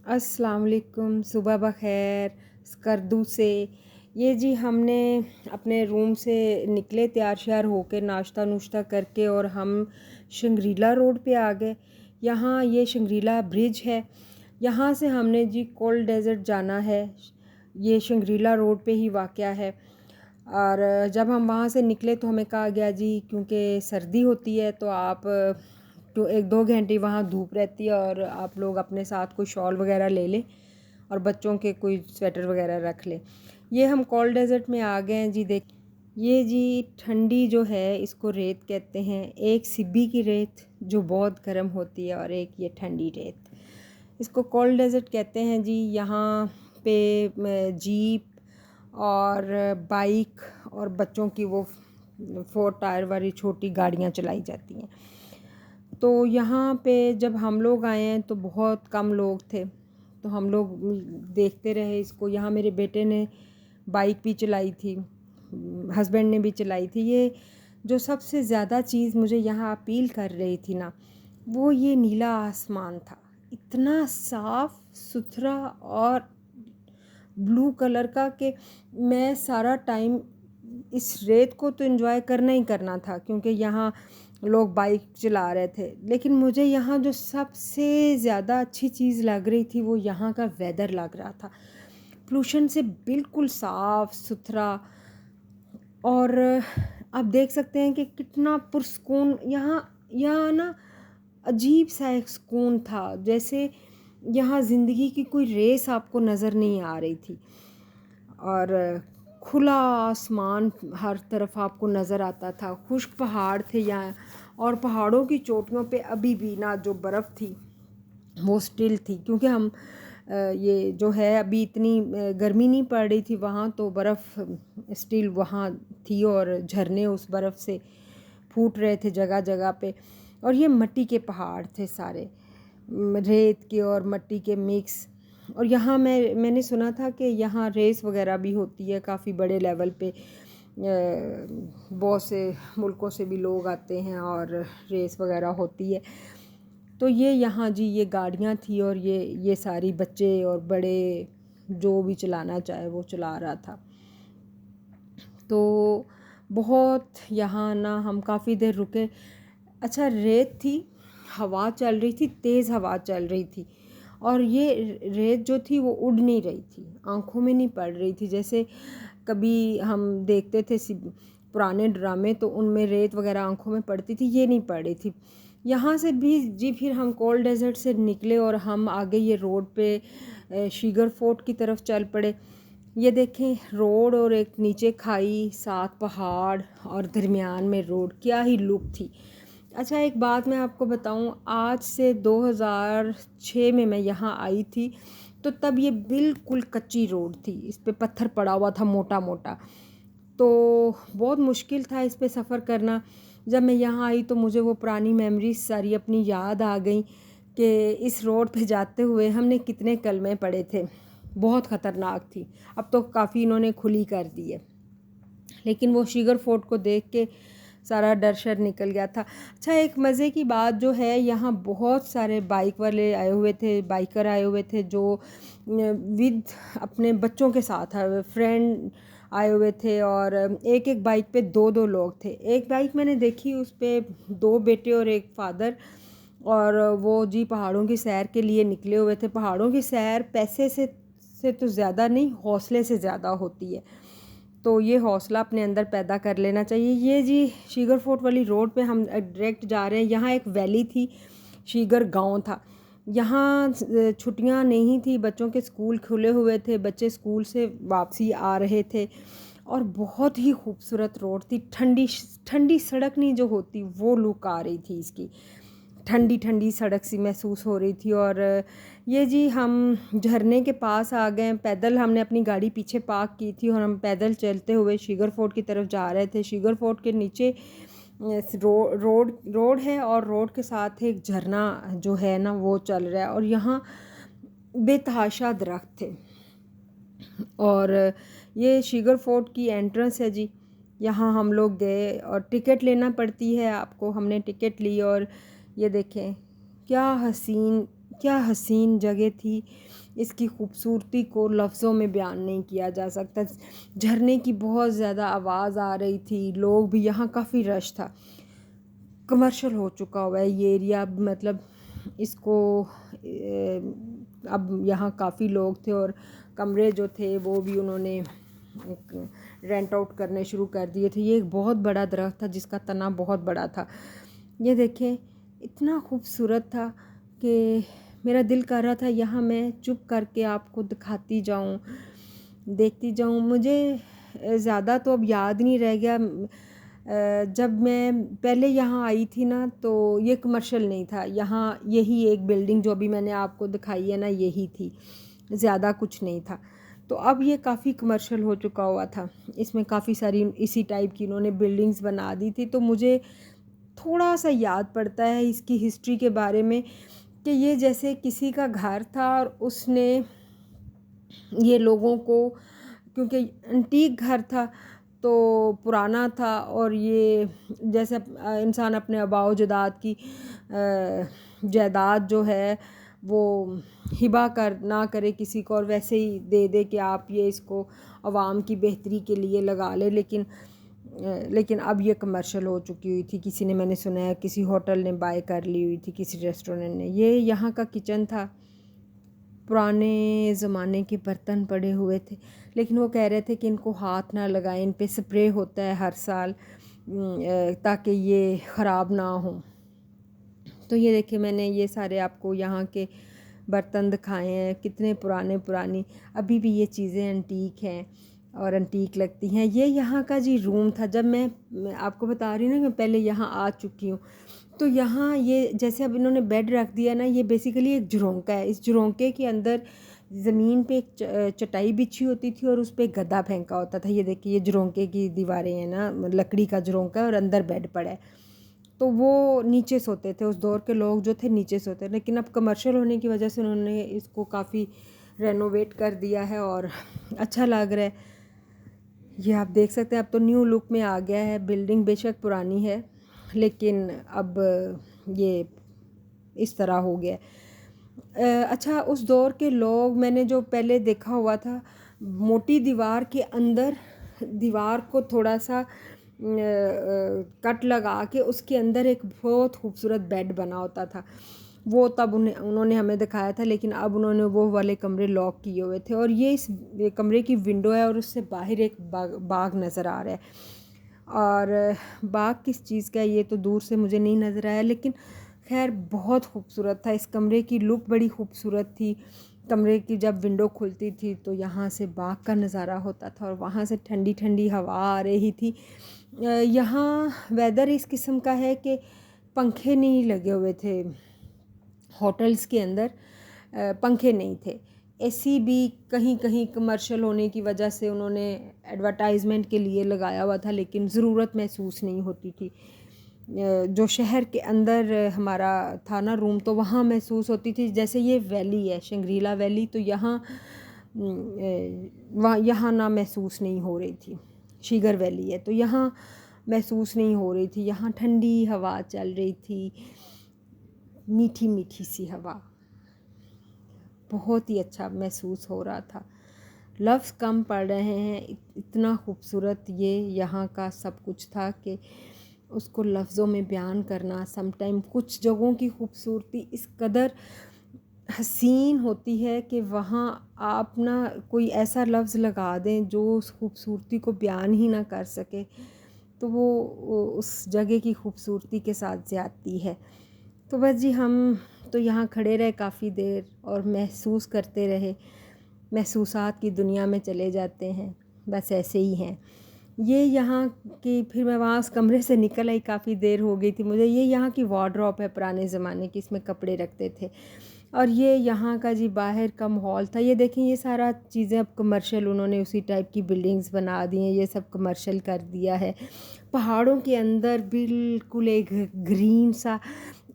अस्सलाम वालेकुम, सुबह बख़ैर। स्कर्दू से ये जी हमने अपने रूम से निकले तैयार श्यार होकर नाश्ता नुश्ता करके और हम शंग्रीला रोड पे आ गए। यहाँ ये शंग्रीला ब्रिज है, यहाँ से हमने जी कोल्ड डेज़र्ट जाना है। ये शंग्रीला रोड पे ही वाक़या है। और जब हम वहाँ से निकले तो हमें कहा गया जी क्योंकि सर्दी होती है तो आप तो 1-2 घंटे वहाँ धूप रहती है और आप लोग अपने साथ कोई शॉल वगैरह ले लें और बच्चों के कोई स्वेटर वगैरह रख लें। ये हम कोल्ड डेज़र्ट में आ गए हैं जी। देख, ये जी ठंडी जो है इसको रेत कहते हैं। एक सिब्बी की रेत जो बहुत गर्म होती है और एक ये ठंडी रेत, इसको कोल्ड डेज़र्ट कहते हैं जी। यहाँ पे जीप और बाइक और बच्चों की वो 4 टायर वाली छोटी गाड़ियाँ चलाई जाती हैं। तो यहाँ पे जब हम लोग आए हैं तो बहुत कम लोग थे, तो हम लोग देखते रहे इसको। यहाँ मेरे बेटे ने बाइक भी चलाई थी, हस्बैंड ने भी चलाई थी। ये जो सबसे ज़्यादा चीज़ मुझे यहाँ अपील कर रही थी ना, वो ये नीला आसमान था। इतना साफ़ सुथरा और ब्लू कलर का कि मैं सारा टाइम इस रेत को तो एंजॉय करना ही करना था क्योंकि यहाँ लोग बाइक चला रहे थे। लेकिन मुझे यहाँ जो सबसे ज़्यादा अच्छी चीज़ लग रही थी वो यहाँ का वेदर लग रहा था, पोल्यूशन से बिल्कुल साफ़ सुथरा। और आप देख सकते हैं कि कितना पुरसकून यहाँ ना, अजीब सा एक सुकून था, जैसे यहाँ ज़िंदगी की कोई रेस आपको नज़र नहीं आ रही थी। और खुला आसमान हर तरफ आपको नज़र आता था, खुश्क पहाड़ थे यहाँ और पहाड़ों की चोटियों पे अभी भी ना जो बर्फ़ थी वो स्टिल थी क्योंकि हम ये जो है अभी इतनी गर्मी नहीं पड़ रही थी वहाँ, तो बर्फ़ स्टिल वहाँ थी और झरने उस बर्फ़ से फूट रहे थे जगह जगह पे। और ये मिट्टी के पहाड़ थे सारे, रेत के और मिट्टी के मिक्स। और यहाँ मैंने सुना था कि यहाँ रेस वगैरह भी होती है काफ़ी बड़े लेवल पे, बहुत से मुल्कों से भी लोग आते हैं और रेस वगैरह होती है। तो ये यहाँ जी ये गाड़ियाँ थी और ये सारी बच्चे और बड़े जो भी चलाना चाहे वो चला रहा था। तो बहुत यहाँ ना हम काफ़ी देर रुके। अच्छा, रेत थी, हवा चल रही थी, तेज़ हवा चल रही थी और ये रेत जो थी वो उड़ नहीं रही थी, आँखों में नहीं पड़ रही थी। जैसे कभी हम देखते थे पुराने ड्रामे तो उनमें रेत वगैरह आँखों में पड़ती थी, ये नहीं पड़ रही थी। यहाँ से भी जी फिर हम कोल्ड डेज़र्ट से निकले और हम आगे ये रोड पे शुगर फोर्ट की तरफ चल पड़े। ये देखें रोड और एक नीचे खाई, साथ पहाड़ और दरमियान में रोड, क्या ही लुक थी। अच्छा, एक बात मैं आपको बताऊं, आज से 2006 में मैं यहाँ आई थी तो तब ये बिल्कुल कच्ची रोड थी, इस पे पत्थर पड़ा हुआ था मोटा मोटा, तो बहुत मुश्किल था इस पे सफ़र करना। जब मैं यहाँ आई तो मुझे वो पुरानी मेमोरीज सारी अपनी याद आ गई कि इस रोड पे जाते हुए हमने कितने कलमे पढ़े थे। बहुत ख़तरनाक थी, अब तो काफ़ी इन्होंने खुली कर दी है, लेकिन वो शुगर फोर्ट को देख के सारा डर शर निकल गया था। अच्छा, एक मज़े की बात जो है, यहाँ बहुत सारे बाइक वाले आए हुए थे, बाइकर आए हुए थे जो विद अपने बच्चों के साथ आए हुए फ्रेंड आए हुए थे और एक एक बाइक पे 2-2 लोग थे। एक बाइक मैंने देखी उस पे 2 बेटे और एक फादर, और वो जी पहाड़ों की सैर के लिए निकले हुए थे। पहाड़ों की सैर पैसे से तो ज़्यादा नहीं, हौसले से ज़्यादा होती है, तो ये हौसला अपने अंदर पैदा कर लेना चाहिए। ये जी शुगर फोर्ट वाली रोड पे हम डायरेक्ट जा रहे हैं। यहाँ एक वैली थी, शुगर गांव था। यहाँ छुट्टियाँ नहीं थी, बच्चों के स्कूल खुले हुए थे, बच्चे स्कूल से वापसी आ रहे थे और बहुत ही खूबसूरत रोड थी। ठंडी ठंडी सड़क नहीं जो होती वो लुक आ रही थी इसकी, ठंडी ठंडी सड़क सी महसूस हो रही थी। और ये जी हम झरने के पास आ गए। पैदल हमने अपनी गाड़ी पीछे पार्क की थी और हम पैदल चलते हुए शुगर फोर्ट की तरफ जा रहे थे। शुगर फोर्ट के नीचे रोड है और रोड के साथ एक झरना जो है ना वो चल रहा है और यहाँ बेतहाशा दरख्त थे। और ये शुगर फोर्ट की एंट्रेंस है जी, यहाँ हम लोग गए और टिकट लेना पड़ती है आपको। हमने टिकट ली और ये देखें क्या हसीन क्या हसीन जगह थी, इसकी खूबसूरती को लफ्ज़ों में बयान नहीं किया जा सकता। झरने की बहुत ज़्यादा आवाज़ आ रही थी, लोग भी, यहाँ काफ़ी रश था। कमर्शियल हो चुका हुआ है ये एरिया, मतलब इसको अब यहाँ काफ़ी लोग थे और कमरे जो थे वो भी उन्होंने रेंट आउट करने शुरू कर दिए थे। ये एक बहुत बड़ा दरख्त था जिसका तना बहुत बड़ा था। ये देखें, इतना खूबसूरत था कि मेरा दिल कर रहा था यहाँ मैं चुप करके आपको दिखाती जाऊँ, देखती जाऊँ। मुझे ज़्यादा तो अब याद नहीं रह गया। जब मैं पहले यहाँ आई थी ना तो ये कमर्शियल नहीं था, यहाँ यही एक बिल्डिंग जो अभी मैंने आपको दिखाई है ना, यही थी, ज़्यादा कुछ नहीं था। तो अब ये काफ़ी कमर्शियल हो चुका हुआ था, इसमें काफ़ी सारी इसी टाइप की इन्होंने बिल्डिंग्स बना दी थी। तो मुझे थोड़ा सा याद पड़ता है इसकी हिस्ट्री के बारे में कि ये जैसे किसी का घर था और उसने ये लोगों को, क्योंकि एंटीक घर था तो पुराना था, और ये जैसे इंसान अपने आबाओ जदाद की जायदाद जो है वो हिबा कर ना करे किसी को और वैसे ही दे दे कि आप ये इसको आवाम की बेहतरी के लिए लगा ले। लेकिन अब ये कमर्शियल हो चुकी हुई थी। किसी ने, मैंने सुना है किसी होटल ने बाय कर ली हुई थी, किसी रेस्टोरेंट ने। ये यहाँ का किचन था, पुराने ज़माने के बर्तन पड़े हुए थे, लेकिन वो कह रहे थे कि इनको हाथ ना लगाएं, इन पे स्प्रे होता है हर साल ताकि ये ख़राब ना हो। तो ये देखिए, मैंने ये सारे आपको यहाँ के बर्तन दिखाए हैं, कितने पुराने पुरानी, अभी भी ये चीज़ें एंटीक हैं और एंटीक लगती हैं। ये यहाँ का जी रूम था। जब मैं आपको बता रही हूँ ना, मैं पहले यहाँ आ चुकी हूँ, तो यहाँ ये जैसे अब इन्होंने बेड रख दिया ना, ये बेसिकली एक झरोंका है। इस झरोंके के अंदर ज़मीन पे एक चटाई बिछी होती थी और उस पर गद्दा फेंका होता था। ये देखिए, ये झरोंके की दीवारें हैं ना, लकड़ी का झरोंका है और अंदर बेड पड़ा है। तो वो नीचे सोते थे, उस दौर के लोग जो थे नीचे सोते, लेकिन अब कमर्शियल होने की वजह से उन्होंने इसको काफ़ी रेनोवेट कर दिया है और अच्छा लग रहा है। ये आप देख सकते हैं, अब तो न्यू लुक में आ गया है। बिल्डिंग बेशक पुरानी है, लेकिन अब ये इस तरह हो गया। अच्छा, उस दौर के लोग, मैंने जो पहले देखा हुआ था, मोटी दीवार के अंदर दीवार को थोड़ा सा कट लगा के उसके अंदर एक बहुत खूबसूरत बेड बना होता था। वो तब उन्होंने हमें दिखाया था, लेकिन अब उन्होंने वो वाले कमरे लॉक किए हुए थे। और ये इस कमरे की विंडो है और उससे बाहर एक बाग नज़र आ रहा है। और बाग किस चीज़ का है ये तो दूर से मुझे नहीं नज़र आया, लेकिन खैर बहुत खूबसूरत था। इस कमरे की लुक बड़ी खूबसूरत थी। कमरे की जब विंडो खुलती थी तो यहाँ से बाग का नज़ारा होता था और वहाँ से ठंडी ठंडी हवा आ रही थी। यहाँ वेदर इस किस्म का है कि पंखे नहीं लगे हुए थे होटल्स के अंदर, पंखे नहीं थे। एसी भी कहीं कहीं कमर्शियल होने की वजह से उन्होंने एडवर्टाइजमेंट के लिए लगाया हुआ था, लेकिन ज़रूरत महसूस नहीं होती थी। जो शहर के अंदर हमारा था ना रूम, तो वहाँ महसूस होती थी। जैसे ये वैली है, शंग्रीला वैली, तो यहाँ वहाँ यहाँ ना महसूस नहीं हो रही थी। शिगर वैली है तो यहाँ महसूस नहीं हो रही थी। यहाँ ठंडी हवा चल रही थी, मीठी मीठी सी हवा, बहुत ही अच्छा महसूस हो रहा था। लफ्ज़ कम पड़ रहे हैं, इतना खूबसूरत ये यहाँ का सब कुछ था कि उसको लफ्ज़ों में बयान करना। समटाइम कुछ जगहों की खूबसूरती इस कदर हसीन होती है कि वहाँ आप ना कोई ऐसा लफ्ज़ लगा दें जो उस खूबसूरती को बयान ही ना कर सके, तो वो उस जगह की खूबसूरती के साथ ज़्यादती है। तो बस जी, हम तो यहाँ खड़े रहे काफ़ी देर और महसूस करते रहे। महसूसात की दुनिया में चले जाते हैं, बस ऐसे ही हैं ये यहाँ की। फिर मैं वहाँ उस कमरे से निकल आई, काफ़ी देर हो गई थी मुझे। ये यहाँ की वार्डरोब है पुराने ज़माने की, इसमें कपड़े रखते थे। और ये यहाँ का जी बाहर का माहौल था। ये देखें, ये सारा चीज़ें अब कमर्शियल, उन्होंने उसी टाइप की बिल्डिंग्स बना दी हैं, ये सब कमर्शियल कर दिया है। पहाड़ों के अंदर बिल्कुल एक ग्रीन सा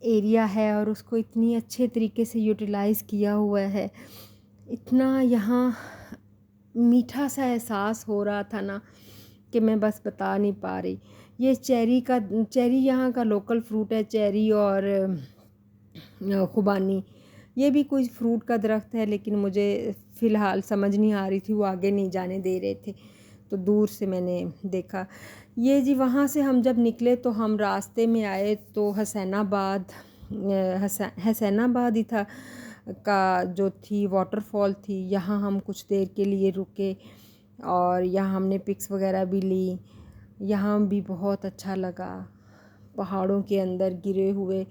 एरिया है और उसको इतनी अच्छे तरीके से यूटिलाइज़ किया हुआ है। इतना यहाँ मीठा सा एहसास हो रहा था ना कि मैं बस बता नहीं पा रही। ये चेरी यहाँ का लोकल फ्रूट है, चेरी और खुबानी। ये भी कोई फ्रूट का दरख्त है, लेकिन मुझे फ़िलहाल समझ नहीं आ रही थी, वो आगे नहीं जाने दे रहे थे, तो दूर से मैंने देखा। ये जी वहाँ से हम जब निकले तो हम रास्ते में आए तो हसैनाबाद हसैनाबाद ही था का जो थी वाटरफॉल थी, यहाँ हम कुछ देर के लिए रुके और यहाँ हमने पिक्स वगैरह भी ली। यहाँ भी बहुत अच्छा लगा, पहाड़ों के अंदर गिरे हुए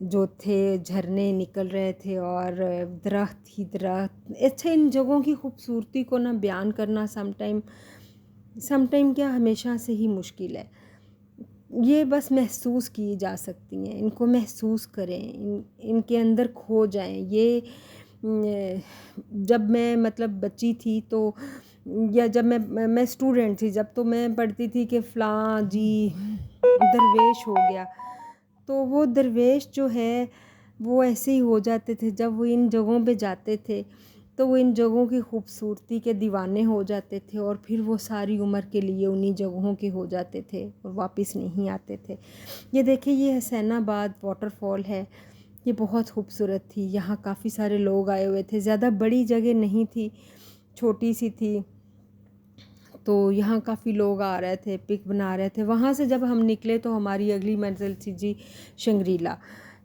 जो थे झरने निकल रहे थे और दरख्त ही दरख्त। अच्छा, इन जगहों की खूबसूरती को ना बयान करना समटाइम क्या हमेशा से ही मुश्किल है। ये बस महसूस की जा सकती हैं, इनको महसूस करें, इनके अंदर खो जाएं। ये जब मैं मतलब बच्ची थी तो, या जब मैं स्टूडेंट थी जब, तो मैं पढ़ती थी कि फ़लाँ जी दरवेश हो गया, तो वो दरवेश जो है वो ऐसे ही हो जाते थे। जब वो इन जगहों पे जाते थे तो वो इन जगहों की खूबसूरती के दीवाने हो जाते थे और फिर वो सारी उम्र के लिए उन्हीं जगहों के हो जाते थे और वापस नहीं आते थे। ये देखिए, ये हसैनाबाद वाटरफॉल है, ये बहुत खूबसूरत थी। यहाँ काफ़ी सारे लोग आए हुए थे, ज़्यादा बड़ी जगह नहीं थी, छोटी सी थी, तो यहाँ काफ़ी लोग आ रहे थे, पिक बना रहे थे। वहाँ से जब हम निकले तो हमारी अगली मंजिल थी जी शंग्रीला।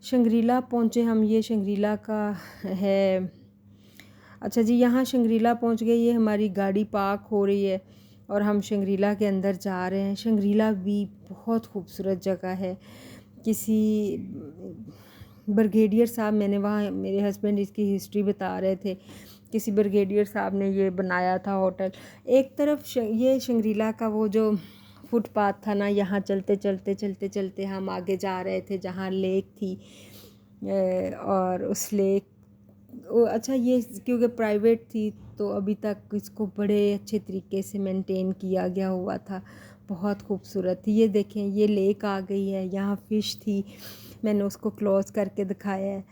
शंग्रीला पहुँचे हम, ये शंग्रीला का है। अच्छा जी, यहाँ शंग्रीला पहुँच गए, ये हमारी गाड़ी पार्क हो रही है और हम शंग्रीला के अंदर जा रहे हैं। शंग्रीला भी बहुत खूबसूरत जगह है। किसी ब्रिगेडियर साहब, मैंने वहाँ, मेरे हस्बैंड इसकी हिस्ट्री बता रहे थे, किसी ब्रिगेडियर साहब ने ये बनाया था होटल। एक तरफ ये शंग्रीला का वो जो फुटपाथ था ना, यहाँ चलते चलते चलते चलते हम आगे जा रहे थे जहाँ लेक थी। और उस लेक, अच्छा ये क्योंकि प्राइवेट थी तो अभी तक इसको बड़े अच्छे तरीके से मेंटेन किया गया हुआ था, बहुत खूबसूरत थी। ये देखें, ये लेक आ गई है, यहाँ फ़िश थी, मैंने उसको क्लोज़ करके दिखाया है।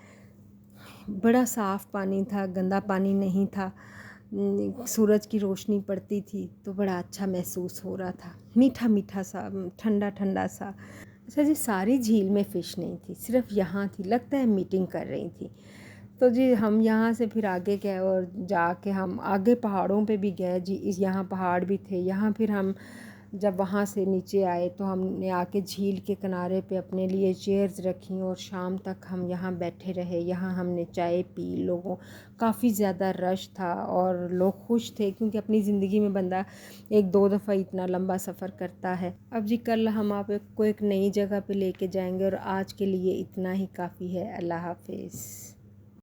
बड़ा साफ़ पानी था, गंदा पानी नहीं था। सूरज की रोशनी पड़ती थी तो बड़ा अच्छा महसूस हो रहा था, मीठा मीठा सा, ठंडा ठंडा सा। अच्छा जी, सारी झील में फ़िश नहीं थी, सिर्फ यहाँ थी, लगता है मीटिंग कर रही थी। तो जी हम यहाँ से फिर आगे गए और जाके हम आगे पहाड़ों पे भी गए जी। इस यहाँ पहाड़ भी थे, यहाँ फिर हम जब वहाँ से नीचे आए तो हमने आके झील के किनारे पे अपने लिए चेयर्स रखी और शाम तक हम यहाँ बैठे रहे। यहाँ हमने चाय पी, लोगों काफ़ी ज़्यादा रश था और लोग खुश थे, क्योंकि अपनी ज़िंदगी में बंदा एक दो दफ़ा इतना लंबा सफ़र करता है। अब जी कल हम आपको एक नई जगह पे लेके जाएंगे और आज के लिए इतना ही काफ़ी है। अल्लाह हाफिज़।